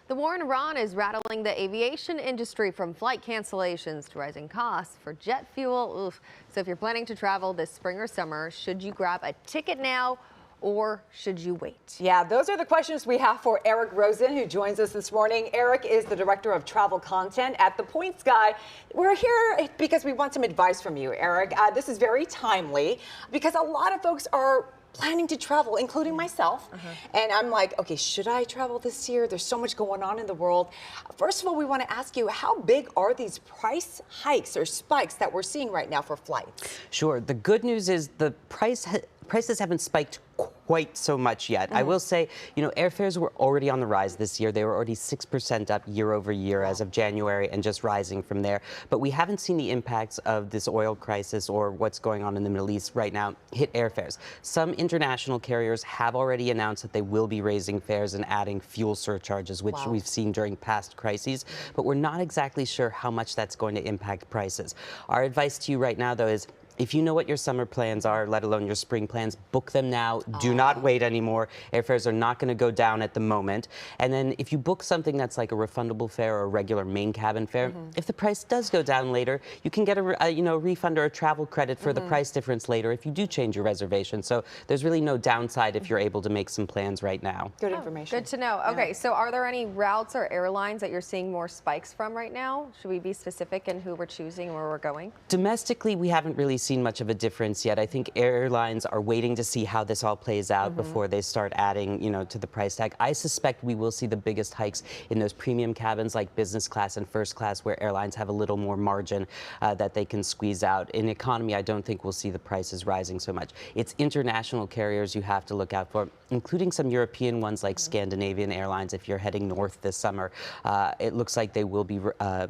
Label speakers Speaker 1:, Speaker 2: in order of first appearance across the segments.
Speaker 1: The war in Iran is rattling the aviation industry, from flight cancellations to rising costs for jet fuel. Oof. So if you're planning to travel this spring or summer, should you grab a ticket now or should you wait?
Speaker 2: Yeah, those are the questions we have for Eric Rosen, who joins us this morning. Eric is the Director of Travel Content at The Points Guy. We're here because we want some advice from you, Eric. This is very timely because a lot of folks are planning to travel, including myself. And I'm like, okay, should I travel this year? There's so much going on in the world. First of all, we want to ask you, how big are these price hikes or spikes that we're seeing right now for flights?
Speaker 3: Sure. The good news is the prices haven't spiked quite so much yet. I will say, airfares were already on the rise this year. They were already 6% up year over year as of January and just rising from there. But we haven't seen the impacts of this oil crisis or what's going on in the Middle East right now hit airfares. Some international carriers have already announced that they will be raising fares and adding fuel surcharges, which we've seen during past crises. But we're not exactly sure how much that's going to impact prices. Our advice to you right now, though, is if you know what your summer plans are, let alone your spring plans, book them now. Do not wait anymore. Airfares are not going to go down at the moment. And then if you book something that's like a refundable fare or a regular main cabin fare, if the price does go down later, you can get a refund or a travel credit for the price difference later if you do change your reservation. So there's really no downside if you're able to make some plans right now.
Speaker 2: Good information.
Speaker 1: Good to know. Okay, so are there any routes or airlines that you're seeing more spikes from right now? Should we be specific in who we're choosing and where we're going?
Speaker 3: Domestically, we haven't really seen much of a difference yet. I think airlines are waiting to see how this all plays out before they start adding, to the price tag. I suspect we will see the biggest hikes in those premium cabins like business class and first class, where airlines have a little more margin that they can squeeze out. In economy, I don't think we'll see the prices rising so much. It's international carriers you have to look out for, including some European ones like Scandinavian Airlines. If you're heading north this summer, it looks like they will be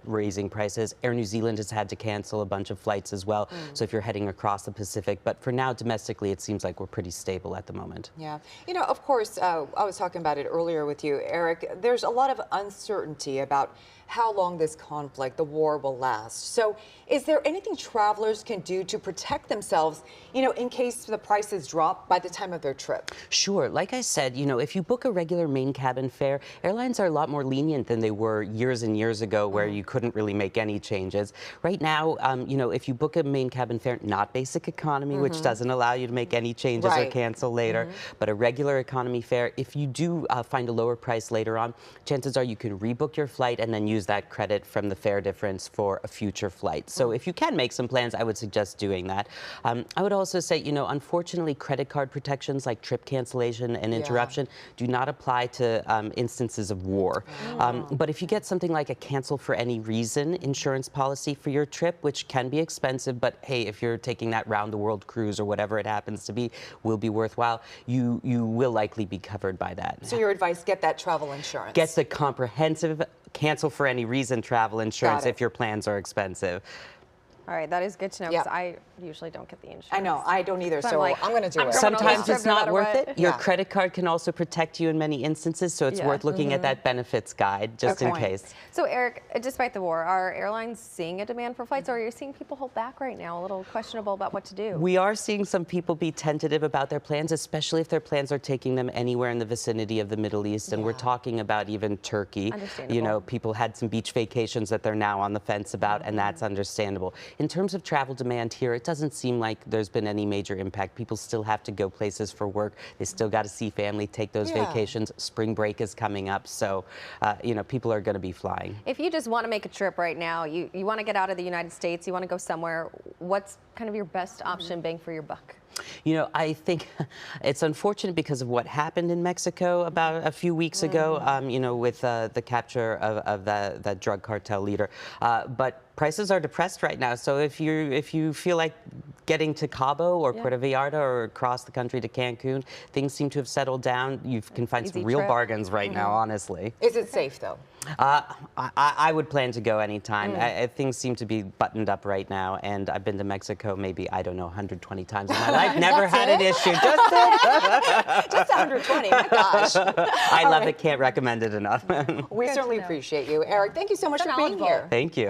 Speaker 3: raising prices. Air New Zealand has had to cancel a bunch of flights as well. So if you're heading across the Pacific, but for now, domestically, it seems like we're pretty stable at the moment.
Speaker 2: Yeah. Of course, I was talking about it earlier with you, Eric. There's a lot of uncertainty about how long this conflict, the war, will last. So is there anything travelers can do to protect themselves, in case the prices drop by the time of their trip?
Speaker 3: Sure. Like I said, if you book a regular main cabin fare, airlines are a lot more lenient than they were years and years ago, where you couldn't really make any changes. Right now, if you book a main cabin fare, not basic economy, which doesn't allow you to make any changes or cancel later, but a regular economy fare, if you do find a lower price later on, chances are you can rebook your flight and then use that credit from the fare difference for a future flight. So if you can make some plans, I would suggest doing that. I would also say, unfortunately, credit card protections like trip cancellation and interruption do not apply to instances of war. But if you get something like a cancel for any reason insurance policy for your trip, which can be expensive, but hey, if you're taking that round the world cruise or whatever it happens to be, will be worthwhile, you will likely be covered by that.
Speaker 2: So your advice, get that travel insurance.
Speaker 3: Get the comprehensive cancel for any reason travel insurance if your plans are expensive.
Speaker 1: All right, that is good to know, because I usually don't get the insurance.
Speaker 2: I know, I don't either, so I'm going to do it.
Speaker 3: Sometimes it's not worth it. Your credit card can also protect you in many instances, so it's worth looking at that benefits guide just in case.
Speaker 1: So Eric, despite the war, are airlines seeing a demand for flights, or are you seeing people hold back right now, a little questionable about what to do?
Speaker 3: We are seeing some people be tentative about their plans, especially if their plans are taking them anywhere in the vicinity of the Middle East, and we're talking about even Turkey. People had some beach vacations that they're now on the fence about, and that's understandable. In terms of travel demand here, it doesn't seem like there's been any major impact. People still have to go places for work. They still got to see family, take those vacations. Spring break is coming up, so people are going to be flying.
Speaker 1: If you just want to make a trip right now, you want to get out of the United States, you want to go somewhere, what's kind of your best option, bang for your buck?
Speaker 3: I think it's unfortunate because of what happened in Mexico about a few weeks ago, with the capture of that drug cartel leader. But prices are depressed right now. So if you feel like getting to Cabo or Puerto Vallarta or across the country to Cancun, things seem to have settled down. You can find some real bargains right now, honestly.
Speaker 2: Is it safe, though?
Speaker 3: I would plan to go anytime. Things seem to be buttoned up right now, and I've been to Mexico maybe, 120 times in my life. Never had an issue.
Speaker 2: Just 120, my gosh.
Speaker 3: I love it. Can't recommend it enough.
Speaker 2: We certainly appreciate you. Eric, thank you so much for being here.
Speaker 3: Thank you.